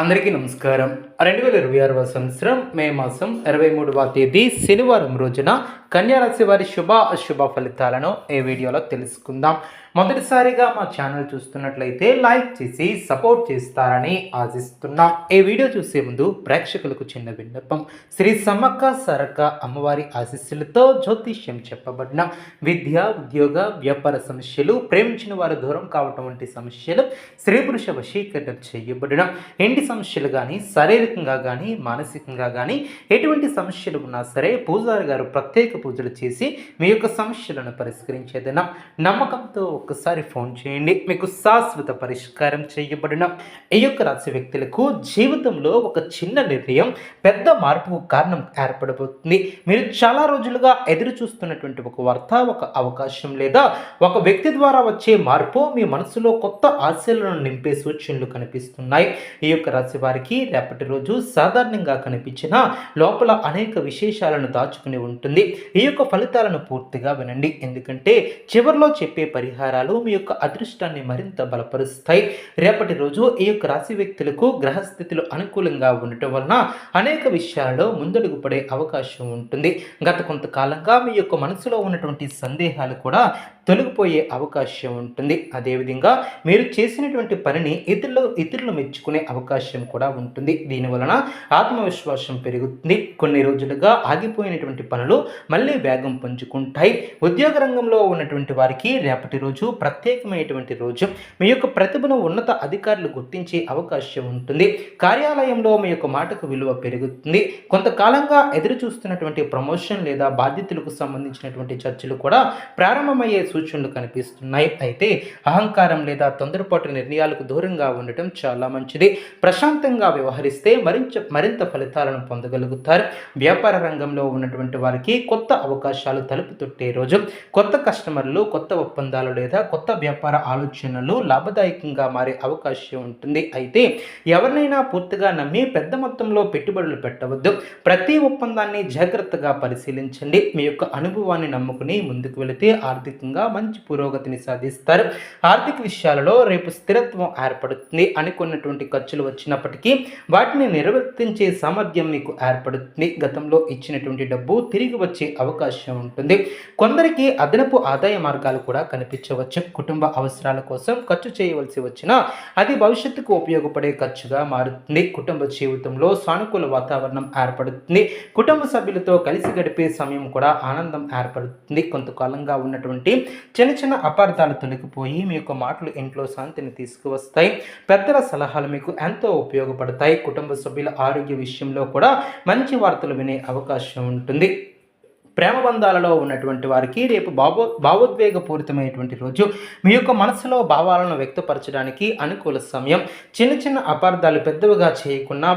అందరికీ నమస్కారం. 2026వ సంవత్సరం మే మాసం 23వ తేదీ శనివారం రోజున కన్యా రాశి వారి శుభ అశుభ ఫలితాలను ఈ వీడియోలో తెలుసుకుందాం. మొదటిసారిగా మా ఛానల్ చూస్తున్నట్లయితే లైక్ చేసి సపోర్ట్ చేస్తారని ఆశిస్తున్నాం. ఈ వీడియో చూసే ముందు ప్రేక్షకులకు చిన్న విన్నపం. శ్రీ సమ్మక్క సారక్క అమ్మవారి ఆశీస్సులతో జ్యోతిష్యం చెప్పబడిన విద్య, ఉద్యోగ, వ్యాపార సమస్యలు, ప్రేమించిన వారు దూరం కావటం వంటి సమస్యలు, స్త్రీ పురుష వశీకరణం చేయబడిన ఇంటి సమస్యలు కానీ, శారీరకంగా కానీ, మానసికంగా కానీ ఎటువంటి సమస్యలు ఉన్నా సరే పూజారి గారు ప్రత్యేక పూజలు చేసి మీ యొక్క సమస్యలను పరిష్కరించేదైనా నమ్మకంతో ఒక్కసారి ఫోన్ చేయండి, మీకు శాశ్వత పరిష్కారం చేయబడిన. ఈ యొక్క రాశి వ్యక్తులకు జీవితంలో ఒక చిన్న నిర్ణయం పెద్ద మార్పుకు కారణం ఏర్పడబోతుంది. మీరు చాలా రోజులుగా ఎదురు చూస్తున్నటువంటి ఒక వార్త, ఒక అవకాశం లేదా ఒక వ్యక్తి ద్వారా వచ్చే మార్పు మీ మనసులో కొత్త ఆశలను నింపే సూచనలు కనిపిస్తున్నాయి. ఈ యొక్క రాశి వారికి రేపటి రోజు సాధారణంగా కనిపించిన లోపల అనేక విశేషాలను దాచుకుని ఉంటుంది. ఈ యొక్క ఫలితాలను పూర్తిగా వినండి, ఎందుకంటే చివరిలో చెప్పే పరిహారాలు మీ యొక్క అదృష్టాన్ని మరింత బలపరుస్తాయి. రేపటి రోజు ఈ యొక్క రాశి వ్యక్తులకు గ్రహస్థితులు అనుకూలంగా ఉండటం వలన అనేక విషయాలలో ముందడుగు పడే అవకాశం ఉంటుంది. గత కొంతకాలంగా మీ యొక్క మనసులో ఉన్నటువంటి సందేహాలు కూడా తొలగిపోయే అవకాశం ఉంటుంది. అదేవిధంగా మీరు చేసినటువంటి పనిని ఇతరులు మెచ్చుకునే అవకాశం కూడా ఉంటుంది. దీనివలన ఆత్మవిశ్వాసం పెరుగుతుంది. కొన్ని రోజులుగా ఆగిపోయినటువంటి పనులు మళ్ళీ వేగం పుంజుకుంటాయి. ఉద్యోగ రంగంలో ఉన్నటువంటి వారికి రేపటి రోజు ప్రత్యేకమైనటువంటి రోజు. మీ యొక్క ప్రతిభను ఉన్నత అధికారులు గుర్తించే అవకాశం ఉంటుంది. కార్యాలయంలో మీ యొక్క మాటకు విలువ పెరుగుతుంది. కొంతకాలంగా ఎదురు చూస్తున్నటువంటి ప్రమోషన్ లేదా బాధ్యతలకు సంబంధించినటువంటి చర్చలు కూడా ప్రారంభమయ్యే సూచనలు కనిపిస్తున్నాయి. అయితే అహంకారం లేదా తొందరపాటు నిర్ణయాలకు దూరంగా ఉండటం చాలా మంచిది. ప్రశాంతంగా వ్యవహరిస్తే మరింత ఫలితాలను పొందగలుగుతారు. వ్యాపార రంగంలో ఉన్నటువంటి వారికి కొత్త అవకాశాలు తలుపు తొట్టే రోజు. కొత్త కస్టమర్లు, కొత్త ఒప్పందాలు లేదా కొత్త వ్యాపార ఆలోచనలు లాభదాయకంగా మారే అవకాశం ఉంటుంది. అయితే ఎవరినైనా పూర్తిగా నమ్మి పెద్ద మొత్తంలో పెట్టుబడులు పెట్టవద్దు. ప్రతి ఒప్పందాన్ని జాగ్రత్తగా పరిశీలించండి. మీ యొక్క అనుభవాన్ని నమ్ముకుని ముందుకు వెళితే ఆర్థికంగా మంచి పురోగతిని సాధిస్తారు. ఆర్థిక విషయాలలో రేపు స్థిరత్వం ఏర్పడుతుంది. అనుకున్నటువంటి ఖర్చులు వచ్చినప్పటికీ వాటిని నిర్వర్తించే సామర్థ్యం మీకు ఏర్పడుతుంది. గతంలో ఇచ్చినటువంటి డబ్బు తిరిగి వచ్చే అవకాశం ఉంటుంది. కొందరికి అదనపు ఆదాయ మార్గాలు కూడా కనిపించవచ్చు. కుటుంబ అవసరాల కోసం ఖర్చు చేయవలసి వచ్చినా అది భవిష్యత్తుకు ఉపయోగపడే ఖర్చుగా మారుతుంది. కుటుంబ జీవితంలో సానుకూల వాతావరణం ఏర్పడుతుంది. కుటుంబ సభ్యులతో కలిసి గడిపే సమయం కూడా ఆనందం ఏర్పడుతుంది. కొంతకాలంగా ఉన్నటువంటి చిన్న అపార్థాలు తొలగిపోయి మీ యొక్క మాటలు ఇంట్లో శాంతిని తీసుకువస్తాయి. పెద్దల సలహాలు మీకు ఎంతో ఉపయోగపడతాయి. కుటుంబ సభ్యుల ఆరోగ్య విషయంలో కూడా మంచి వార్తలు వినే అవకాశం ఉంటుంది. ప్రేమ బంధాలలో ఉన్నటువంటి వారికి రేపు భావోద్వేగపూరితమైనటువంటి రోజు. మీ యొక్క మనసులో భావాలను వ్యక్తపరచడానికి అనుకూల సమయం. చిన్న అపార్థాలు పెద్దవిగా చేయకుండా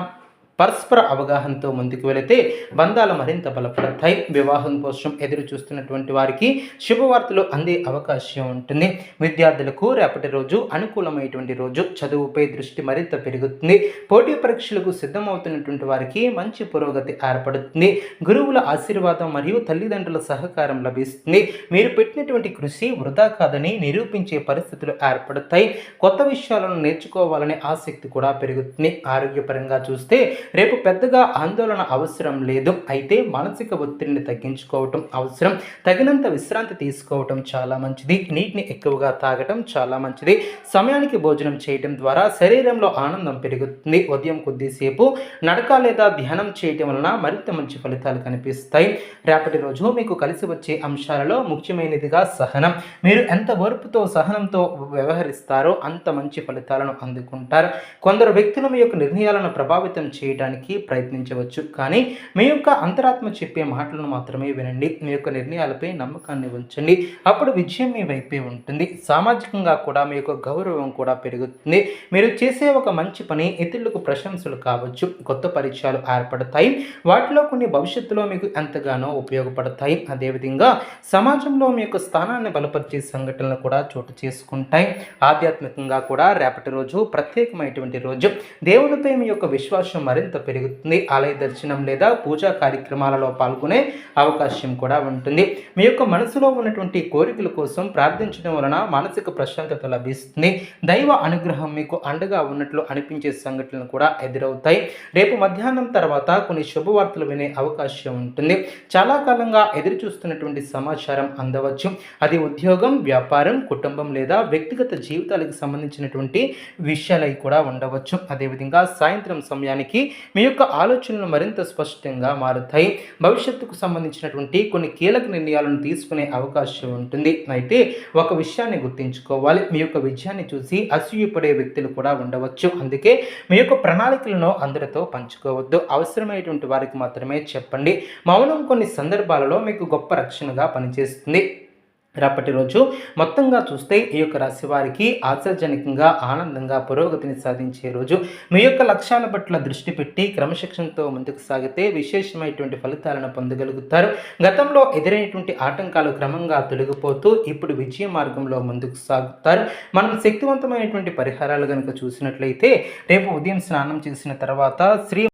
పరస్పర అవగాహనతో ముందుకు వెళితే బంధాలు మరింత బలపడతాయి. వివాహం కోసం ఎదురు చూస్తున్నటువంటి వారికి శుభవార్తలు అందే అవకాశం ఉంటుంది. విద్యార్థులకు రేపటి రోజు అనుకూలమైనటువంటి రోజు. చదువుపై దృష్టి మరింత పెరుగుతుంది. పోటీ పరీక్షలకు సిద్ధమవుతున్నటువంటి వారికి మంచి పురోగతి ఏర్పడుతుంది. గురువుల ఆశీర్వాదం మరియు తల్లిదండ్రుల సహకారం లభిస్తుంది. మీరు పెట్టినటువంటి కృషి వృధా కాదని నిరూపించే పరిస్థితులు ఏర్పడతాయి. కొత్త విషయాలను నేర్చుకోవాలనే ఆసక్తి కూడా పెరుగుతుంది. ఆరోగ్యపరంగా చూస్తే రేపు పెద్దగా ఆందోళన అవసరం లేదు. అయితే మానసిక ఒత్తిడిని తగ్గించుకోవటం అవసరం. తగినంత విశ్రాంతి తీసుకోవటం చాలా మంచిది. నీటిని ఎక్కువగా తాగటం చాలా మంచిది. సమయానికి భోజనం చేయటం ద్వారా శరీరంలో ఆనందం పెరుగుతుంది. ఉదయం కొద్దిసేపు నడక లేదా ధ్యానం చేయటం వలన మరింత మంచి ఫలితాలు కనిపిస్తాయి. రేపటి రోజు మీకు కలిసి వచ్చే అంశాలలో ముఖ్యమైనదిగా సహనం. మీరు ఎంత ఓర్పుతో సహనంతో వ్యవహరిస్తారో అంత మంచి ఫలితాలను అందుకుంటారు. కొందరు వ్యక్తులు మీ యొక్క నిర్ణయాలను ప్రభావితం చేయడానికి ప్రయత్నించవచ్చు, కానీ మీ యొక్క అంతరాత్మ చెప్పే మాటలను మాత్రమే వినండి. మీ యొక్క నిర్ణయాలపై నమ్మకాన్ని ఉంచండి. అప్పుడు విజయం మీ వైపే ఉంటుంది. సామాజికంగా కూడా మీ యొక్క గౌరవం కూడా పెరుగుతుంది. మీరు చేసే ఒక మంచి పని ఇతరులకు ప్రశంసలు కావచ్చు. కొత్త పరిచయాలు ఏర్పడతాయి. వాటిలో కొన్ని భవిష్యత్తులో మీకు ఎంతగానో ఉపయోగపడతాయి. అదేవిధంగా సమాజంలో మీ యొక్క స్థానాన్ని బలపరిచే సంఘటనలు కూడా చోటు చేసుకుంటాయి. ఆధ్యాత్మికంగా కూడా రేపటి రోజు ప్రత్యేకమైనటువంటి రోజు. దేవునిపై మీ యొక్క విశ్వాసం మరి మరింత పెరుగుతుంది. ఆలయ దర్శనం లేదా పూజా కార్యక్రమాలలో పాల్గొనే అవకాశం కూడా ఉంటుంది. మీ యొక్క మనసులో ఉన్నటువంటి కోరికల కోసం ప్రార్థించడం వలన మానసిక ప్రశాంతత లభిస్తుంది. దైవ అనుగ్రహం మీకు అండగా ఉన్నట్లు అనిపించే సంఘటనలు కూడా ఎదురవుతాయి. రేపు మధ్యాహ్నం తర్వాత కొన్ని శుభవార్తలు వినే అవకాశం ఉంటుంది. చాలా కాలంగా ఎదురు చూస్తున్నటువంటి సమాచారం అందవచ్చు. అది ఉద్యోగం, వ్యాపారం, కుటుంబం లేదా వ్యక్తిగత జీవితాలకు సంబంధించినటువంటి విషయాలై కూడా ఉండవచ్చు. అదేవిధంగా సాయంత్రం సమయానికి మీ యొక్క ఆలోచనలు మరింత స్పష్టంగా మారుతాయి. భవిష్యత్తుకు సంబంధించినటువంటి కొన్ని కీలక నిర్ణయాలను తీసుకునే అవకాశం ఉంటుంది. అయితే ఒక విషయాన్ని గుర్తుంచుకోవాలి, మీ యొక్క విజయాన్ని చూసి అసూయపడే వ్యక్తులు కూడా ఉండవచ్చు. అందుకే మీ యొక్క ప్రణాళికలను అందరితో పంచుకోవద్దు. అవసరమైనటువంటి వారికి మాత్రమే చెప్పండి. మౌనం కొన్ని సందర్భాలలో మీకు గొప్ప రక్షణగా పనిచేస్తుంది. రేపటి రోజు మొత్తంగా చూస్తే ఈ యొక్క రాశి వారికి ఆశాజనకంగా, ఆనందంగా పురోగతిని సాధించే రోజు. మీ యొక్క లక్ష్యాల పట్ల దృష్టి పెట్టి క్రమశిక్షణతో ముందుకు సాగితే విశేషమైనటువంటి ఫలితాలను పొందగలుగుతారు. గతంలో ఎదురైనటువంటి ఆటంకాలు క్రమంగా తొలగిపోతూ ఇప్పుడు విజయ మార్గంలో ముందుకు సాగుతారు. మనం శక్తివంతమైనటువంటి పరిహారాలు కనుక చూసినట్లయితే రేపు ఉదయం స్నానం చేసిన తర్వాత శ్రీ